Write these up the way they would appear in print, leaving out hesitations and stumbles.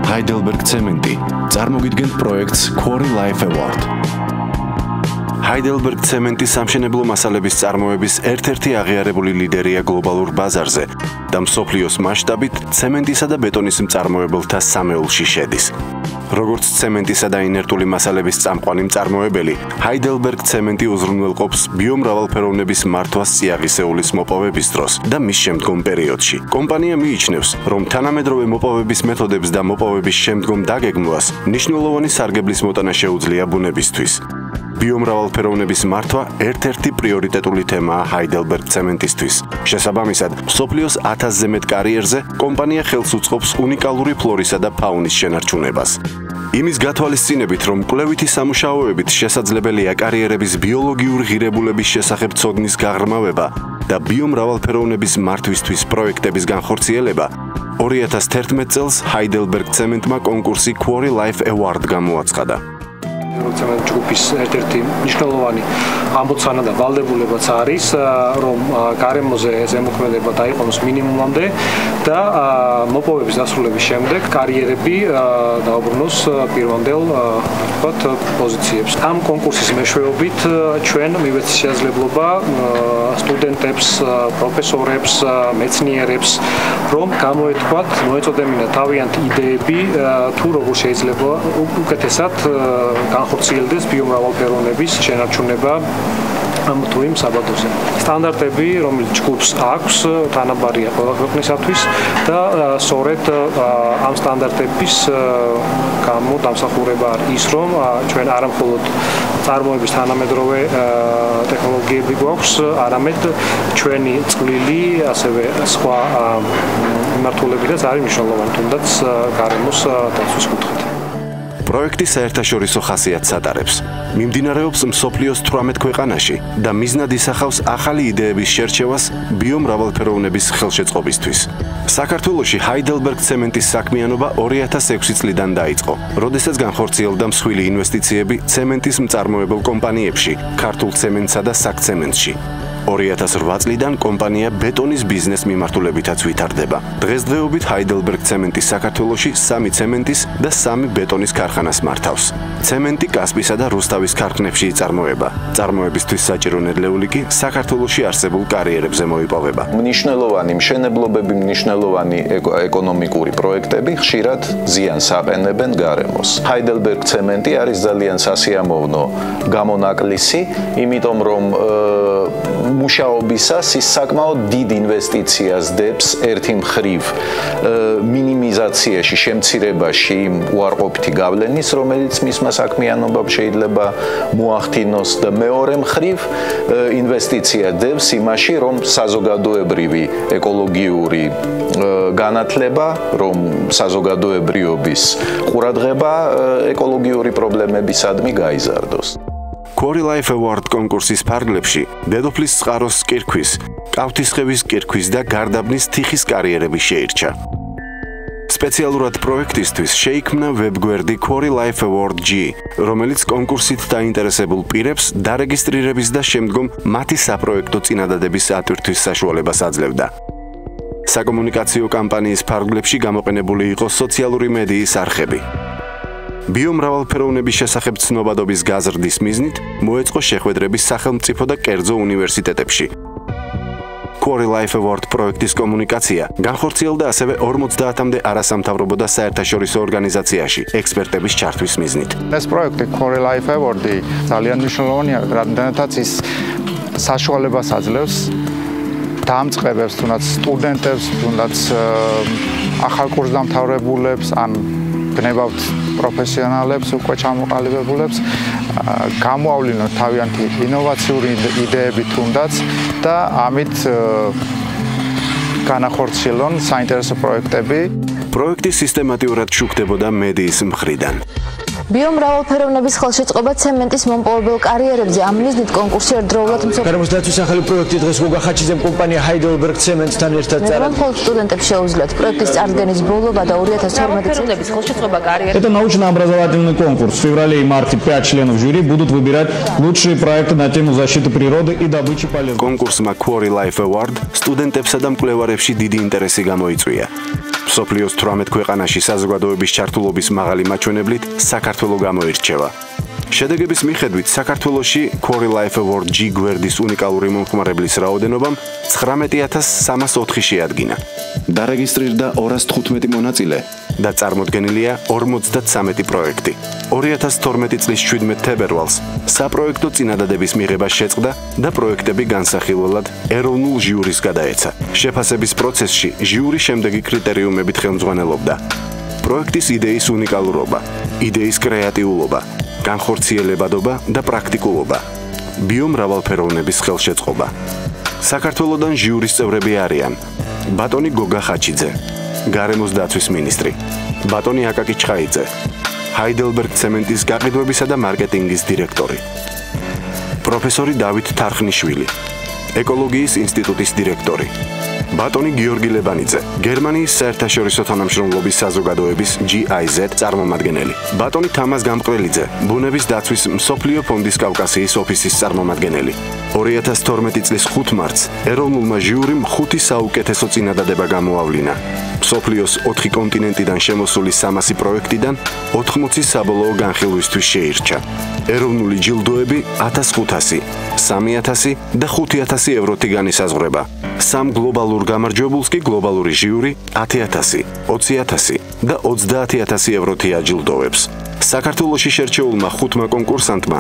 Heidelberg Cement-ი წარმოგიდგენთ პროექტს Quarry Life Award. Heidelberg Cement-ი სამშენებლო მასალების წარმოების ერთ-ერთი აღიარებული ლიდერია გლობალურ ბაზარზე და მსოფლიოს მასშტაბით ცემენტისა და ბეტონის მწარმოებელთა სამეულში შედის. Როგორც ცემენტისა და ინერტული მასალების წამყვანი მწარმოებელი, Heidelberg Cement-ი უზრუნველყოფს ბიომრავალფეროვნების მართვას წიაღისეულის მოპოვების დროს და მის შემდგომ პერიოდში. კომპანია მიიჩნევს, რომ თანამედროვე მოპოვების მეთოდებს და მოპოვების შემდგომ დაგეგმვას მნიშვნელოვანი სარგებლის მოტანა შეუძლია ბუნებისთვის. Ბიომრავალფეროვნების მართვა ერთ-ერთი პრიორიტეტული თემაა Heidelberg Cement-ისთვის. შესაბამისად, მსოფლიოს 1000-ზე მეტ კარიერზე კომპანია ხელს უწყობს უნიკალური ფლორისა და ფაუნის შენარჩუნებას. იმის გათვალისწინებით, რომ კვლევითი სამუშაოებით შესაძლებელია კარიერების ბიოლოგიური ღირებულების შესახებ ცოდნის გაღრმავება და ბიომრავალფეროვნების მართვისთვის პროექტების განხორციელება, 2011 წელს Heidelberg Cement-მა კონკურსი Quarry Life Award გამოაცხადა. Cement ჯგუფის ერთ-ერთი მნიშვნელოვანი ამბოცანა და ვალდებულებაც არის, რომ გარემოზე ზემოქმედება დაიყვანოს მინიმუმამდე და მოპოვების დასრულების შემდეგ კარიერები დაუბრუნოს პირვანდელ პოზიციებს. ამ კონკურსის მეშვეობით ჩვენ მივეცეთ შესაძლებლობა სტუდენტებს, პროფესორებს, მეცნიერებს, რომ გამოეთქვათ, მოეწოდებინათ თავიანთი იდეები, თუ როგორ შეიძლება უკეთესად განხორციელდეს ბიომრავალფეროვნების შენარჩუნება ამ თუ იმ საბადოზე. სტანდარტები, რომელიც ჯგუფს აქვს, თანაბარია ყველა ქვეყნისათვის და სწორედ ამ სტანდარტების გამო დამსახურება არის ის, რომ ჩვენ არამხოლოდ წარმოების თანამედროვე ტექნოლოგიები გვაქვს, არამედ ჩვენი წვლილი, ასევე სხვა მიმართულებითაც არის მნიშვნელოვანი, თუნდაც გარემოს დაცვის კუთხით. პროექტი საერთაშორისო ხასიათს ატარებს. მიმდინარეობს მსოფლიოს 18 ქვეყანაში და მიზნად ისახავს ახალი იდეების შერჩევას ბიომრავალფეროვნების ხელშეწყობისთვის. საქართველოში Heidelberg Cement-ის საქმიანობა 2006 წლიდან დაიწყო, როდესაც განხორციელდა მსხვილი ინვესტიციები ცემენტის მწარმოებელ კომპანიებში, ქართულ ცემენტსა და საქცემენტში. 2008 წლიდან კომპანია ბეტონის ბიზნეს მიმართულებითაც ვითარდება. დღესდღეობით Heidelberg Cement-ი საქართველოში 3 ცემენტის და 3 ბეტონის ქარხანას მართავს. ცემენტი კასპისა და რუსთავის ქარხნებში იწარმოება. წარმოებისთვის საჭირო ნედლეული კი საქართველოში არსებულ კარიერებზე მოიპოვება. Მნიშვნელოვანი მშენებლობები, მნიშვნელოვანი ეკონომიკური პროექტები ხშირად ზიანს აყენებენ გარემოს. Heidelberg Cement-ი არის ძალიან სასიამოვნო გამონაკლისი, იმიტომ რომ მუშაობისას ის საკმაოდ დიდ ინვესტიციას დებს ერთი მხრივ მინიმიზაციაში, შემცირებაში იმ უარყოფითი გავლენის, რომელიც მისმა საქმიანობამ შეიძლება მოახდინოს და მეორე მხრივ ინვესტიცია დებს იმაში, რომ საზოგადოებრივი ეკოლოგიური განათლება, რომ საზოგადოებრიობის ყურადღება ეკოლოგიური პრობლემებისადმი გაიზარდოს. Quarry Life Award კონკურსის ფარგლებში დედოფლის წყაროს კირქვის, კავთისხევის კირქვის და გარდაბნის თიხის კარიერები შეირჩა. სპეციალურად პროექტისთვის შეიქმნა ვებგვერდი Quarry Life Award G, რომელიც კონკურსით დაინტერესებულ პირებს დარეგისტრირების და შემდგომ მათი საპროექტო წინადადების ატვირთვის საშუალებას აძლევდა. საკომუნიკაციო კამპანიის ფარგლებში გამოყენებული იყო სოციალური მედიის არხები. ბიომრავალფეროვნების შესახებ ცნობადობის გაზრდის მიზნით მოეწყო შეხვედრები სახელმწიფო და კერძო უნივერსიტეტებში. Quarry Life Award პროექტის კომუნიკაცია განხორციელდა ასევე 50-მდე არასამთავრობო და საერთაშორისო ორგანიზაციაში ექსპერტების ჩართვის მიზნით. ეს პროექტი Quarry Life Award-ი ძალიან მნიშვნელოვანია, რადგანაც ის საშუალებას აძლევს დამწყებებს, თუნდაც სტუდენტებს, თუნდაც ახალ კურსდამთავრებულებს, ან გნებავთ პროფესიონალებს, უკვე ჩამოყალიბებულებს, გამოავლინოთ თავიანთი ინოვაციური იდეები თუნდაც და ამით განახორციელონ საინტერესო პროექტები. პროექტი სისტემატიურად შუქდებოდა მედიის მხრიდან. ბიომრავალფეროვნების ხელშეწყობა ცემენტის მომპოვებელ კარიერებზე ამ მიზნით კონკურსი ერთდროულად გარემოს დაცვის ახალი პროექტი დღეს გოგა ხაჩიძემ კომპანია Heidelberg Cement-თან ერთად წარადგა. მხოლოდ სტუდენტებს შეუძლიათ პროექტის წარდგენის ბოლობა და 2012 წლის ხელშეწყობა კარიერა. Это научно-образовательный конкурс. В феврале и марте 5 членов жюри будут выбирать лучшие проекты на тему защиты природы и добычи полезных. Конкурсმა Quarry Life Award სტუდენტებსა და მკვლევარებში დიდი ინტერესი გამოიწვია. მსოფლიოს 18 ქვეყანაში საზოგადოების ჩართულობის მაღალი მაჩვენებლით საქართველო გამოირჩევა. შედეგების მიხედვით საქართველოში Quarry Life Award G გვერდის უნიკალური მომხმარებლის რაოდენობამ 19304 შეადგინა. დარეგისტრირდა 215 მონაწილე და წარმოდგენილია 53 პროექტი. 2012 წლის 17 თებერვალს საპროექტო წინადადების მიღება შეწყდა და პროექტები განსახილველად ეროვნულ ჟიურის გადაეცა. შეფასების პროცესში ჟიური შემდეგი კრიტერიუმებით ხელმძღვანელობდა: პროექტის იდეის უნიკალურობა, იდეის კრეატიულობა, განხორციელებადობა და პრაქტიკულობა, ბიომრავალფეროვნების ხელშეწყობა. საქართველოდან ჟიურის წევრები არიან: ბატონი გოგა ხაჩიძე, გარემოს დაცვის მინისტრი, ბატონი აკაკი ჩხაიძე, ჰაიდელბერგ ცემენტის გაყიდვებისა და მარკეტინგის დირექტორი, პროფესორი დავით თარხნიშვილი, ეკოლოგიის ინსტიტუტის დირექტორი, ბატონი გიორგი ლებანიძე, გერმანიის საერთაშორისო თანამშრომლობის საზოგადოების GIZ წარმომადგენელი, ბატონი თამაზ გამყრელიძე, ბუნების დაცვის მსოფლიო ფონდის კავკასიის ოფისის წარმომადგენელი. 2012 წლის 5 მარტს ეროვნულმა ჟიურიმ 5 საუკეთესო წინადადება გამოავლინა. მსოფლიოს 4 კონტინენტიდან შემოსული 300 პროექტიდან 80 საბოლოო განხილვისთვის შეირჩა. ეროვნული ჯილდოები 1500, 3000 და 5000 ევროთი განისაზღვრება. 3 გლობალურ გამარჯვებულს კი გლობალური ჟიური 10000, 20000 და 30000 ევროთი აჯილდოვებს. საქართველოში შერჩეულმა 5 კონკურსანტმა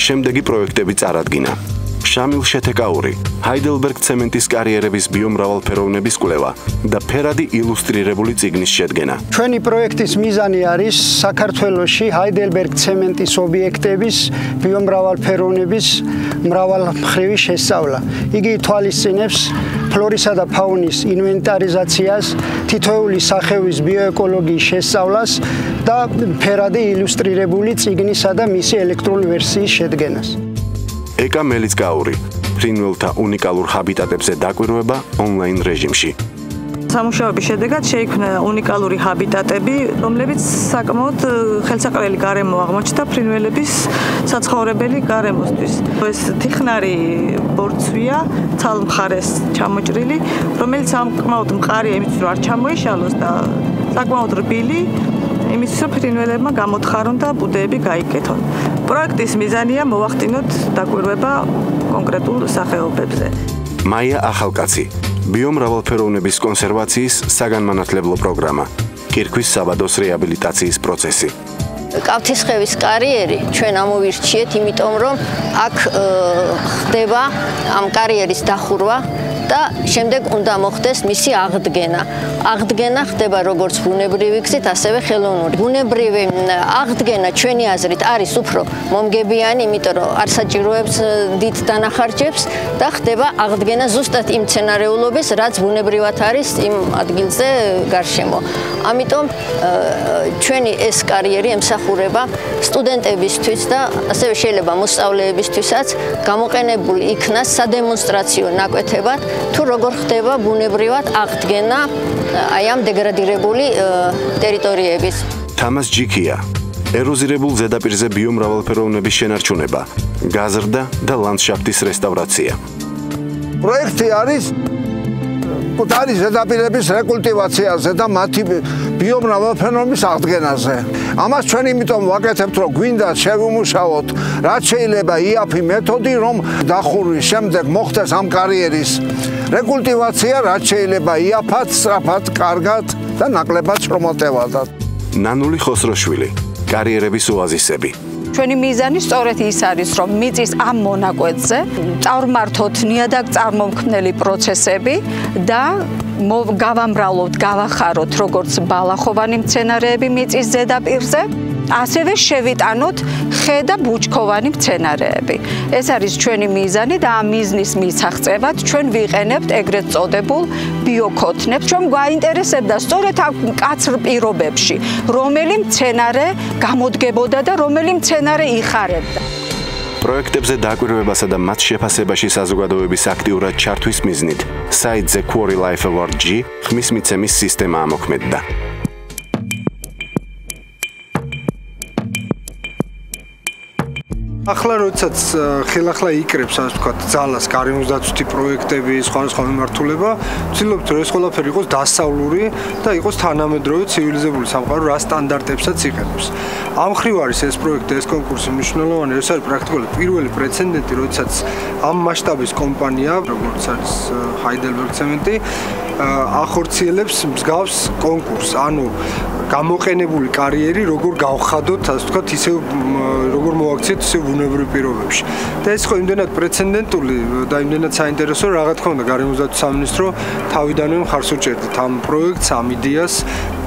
შემდეგი პროექტები წარადგინა: შამილ შეთეკაური, ჰაიდელბერგ ცემენტის კარიერების ბიომრავალფეროვნების კვლევა და ფერადი ილუსტრირებული წიგნის შედგენა. ჩვენი პროექტის მიზანი არის საქართველოში ჰაიდელბერგ ცემენტის ობიექტების ბიომრავალფეროვნების მრავალმხრივი შესწავლა. იგი ითვალისწინებს ფლორისა და ფაუნის ინვენტარიზაციას, თითოეული სახეობის ბიოეკოლოგიის შესწავლას და ფერადი ილუსტრირებული წიგნისა და მისი ელექტრონული ვერსიის შედგენას. ეკა მელიცკაური, ფრინველთა უნიკალურ ჰაბიტატებზე დაკვირვება ონლაინ რეჟიმში. სამუშაოების შედეგად შეიქმნა უნიკალური ჰაბიტატები, რომლებიც საკმაოდ ხელსაყრელი გარემო აღმოჩნდა ფრინველების საცხოვრებელი გარემოსთვის. ეს თიხნარი ბორცვია, ცალმხარეს ჩამოჭრილი, რომელიც საკმაოდ მყარია იმისთვის, რომ არ ჩამოეშალოს და საკმაოდ რბილი, იმისთვის, რომ ფრინველებმა გამოთხარონ და ბუდეები გაიკეთონ. პროექტის მიზანია მოვახდინოთ დაკვირვება კონკრეტულ სახეობებზე. მაია ახალკაცი, ბიომრავალფეროვნების კონსერვაციის საგანმანათლებლო პროგრამა, კირქვის საბადოს რეაბილიტაციის პროცესი. კავთისხევის კარიერი ჩვენ ამოვირჩიეთ, იმიტომ რომ აქ ხდება ამ კარიერის დახურვა და შემდეგ უნდა მოხდეს მისი აღდგენა. აღდგენა ხდება როგორც ბუნებრივი გზით, ასევე ხელოვნური. ბუნებრივი აღდგენა ჩვენი აზრით არის უფრო მომგებიანი, იმიტომ რომ არ საჭიროებს დიდ დანახარჯებს და ხდება აღდგენა ზუსტად იმ მცენარეულობის, რაც ბუნებრივად არის იმ ადგილზე გარშემო. ამიტომ ჩვენი ეს კარიერი ემსახურება სტუდენტებისთვის და ასევე შეიძლება მოსწავლეებისთვისაც გამოყენებული იქნას სადემონსტრაციო ნაკვეთებად, თუ როგორ ხდება ბუნებრივად აღდგენა აი ამ დეგრადირებული ტერიტორიების. თამას ჯიქია, ეროზირებულ ზედაპირზე ბიომრავალფეროვნების შენარჩუნება, გაზრდა და ლანდშაფტის რესტავრაცია. პროექტი არის ზედაპირების რეკულტივაციაზე და მათი ბიომრავალფეროვნების აღდგენაზე. ამას ჩვენ იმიტომ ვაკეთებთ, რომ გვინდა შევიმუშაოთ, რაც შეიძლება იაფი მეთოდი, რომ დახურვის შემდეგ მოხდეს ამ კარიერის რეკულტივაცია, რაც შეიძლება იაფად, სწრაფად, კარგად და ნაკლებად შრომატევადად. ნანული ხოსროშვილი, კარიერების ოაზისები. ჩვენი მიზანი სწორედ ის არის, რომ მიწის ამ მონაკვეთზე წარმართოთ ნიადაგ წარმომქმნელი პროცესები და გავამრავლოთ, გავახაროთ როგორც ბალახოვანი მცენარეები მიწის ზედაპირზე, ასევე შევიტანოთ ხე და ბუჩქოვანი მცენარეები. ეს არის ჩვენი მიზანი და ამ მიზნის მისაღწევად ჩვენ ვიყენებთ ეგრეთ წოდებულ ბიოქოთნებს. ჩვენ გვაინტერესებდა სწორედ ამ მკაცრ პირობებში, რომელი მცენარე გამოდგებოდა და რომელი მცენარე იხარებდა. პროექტებზე დაკვირვებასა და მათ შეფასებაში საზოგადოების აქტიურად ჩართვის მიზნით საიტზე Quarry Life Award G ხმის მიცემის სისტემა ამოქმედდა. ახლა როდესაც ხელახლა იკრებს ასე ვთქვათ ძალას გარემოსდაცვითი პროექტები, სხვადასხვა მიმართულება, ვცდილობთ რომ ეს ყველაფერი იყოს დასავლური და იყოს თანამედროვე ცივილიზებული სამყარო რა სტანდარტებსაც იყენებს. ამ ხრივ არის ეს პროექტი, ეს კონკურსი მნიშვნელოვანი, ეს არის პრაქტიკულად პირველი პრეცედენტი, როდესაც ამ მასშტაბის კომპანია, როგორც არის Heidelberg Cement-ი, ახორციელებს მსგავს კონკურსს, ანუ გამოყენებული კარიერი როგორ გავხადოთ, ასე ვთქვათ, ისევ როგორ მოაქციეთ ისევ ბუნებრივ პირობებში. და ეს ხო იმდენად პრეცედენტული და იმდენად საინტერესო, რა თქმა უნდა, გარემოსდაცვის სამინისტრო თავიდანვე მხარს უჭერდით ამ პროექტს, ამ იდეას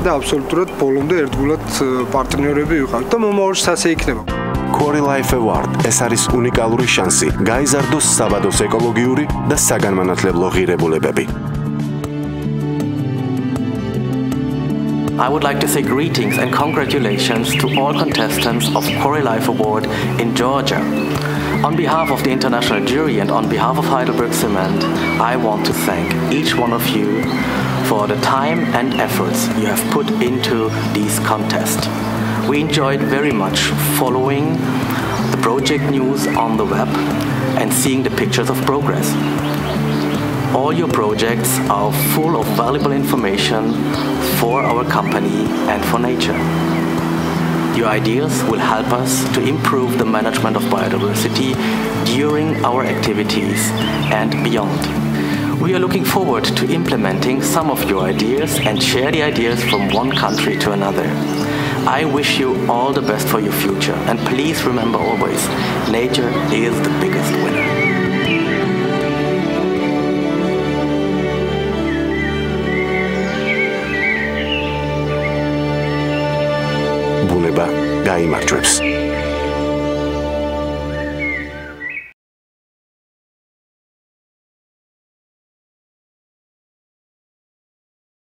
და აბსოლუტურად ბოლომდე ერთგულად პარტნიორები ვიყავით და მომავალშიც ასე იქნება. Quarry Life Award ეს არის უნიკალური შანსი გაიზარდოს საბადოს ეკოლოგიური და საგანმანათლებლო ღირებულებები. I would like to say greetings and congratulations to all contestants of Quarry Life Award in Georgia. On behalf of the international jury and on behalf of Heidelberg Cement, I want to thank each one of you for the time and efforts you have put into these contests. We enjoyed very much following the project news on the web and seeing the pictures of progress. All your projects are full of valuable information for our company and for nature. Your ideas will help us to improve the management of biodiversity during our activities and beyond. We are looking forward to implementing some of your ideas and share the ideas from one country to another. I wish you all the best for your future, and please remember always, nature is the biggest winner. ბუნება გაიმარჯვებს.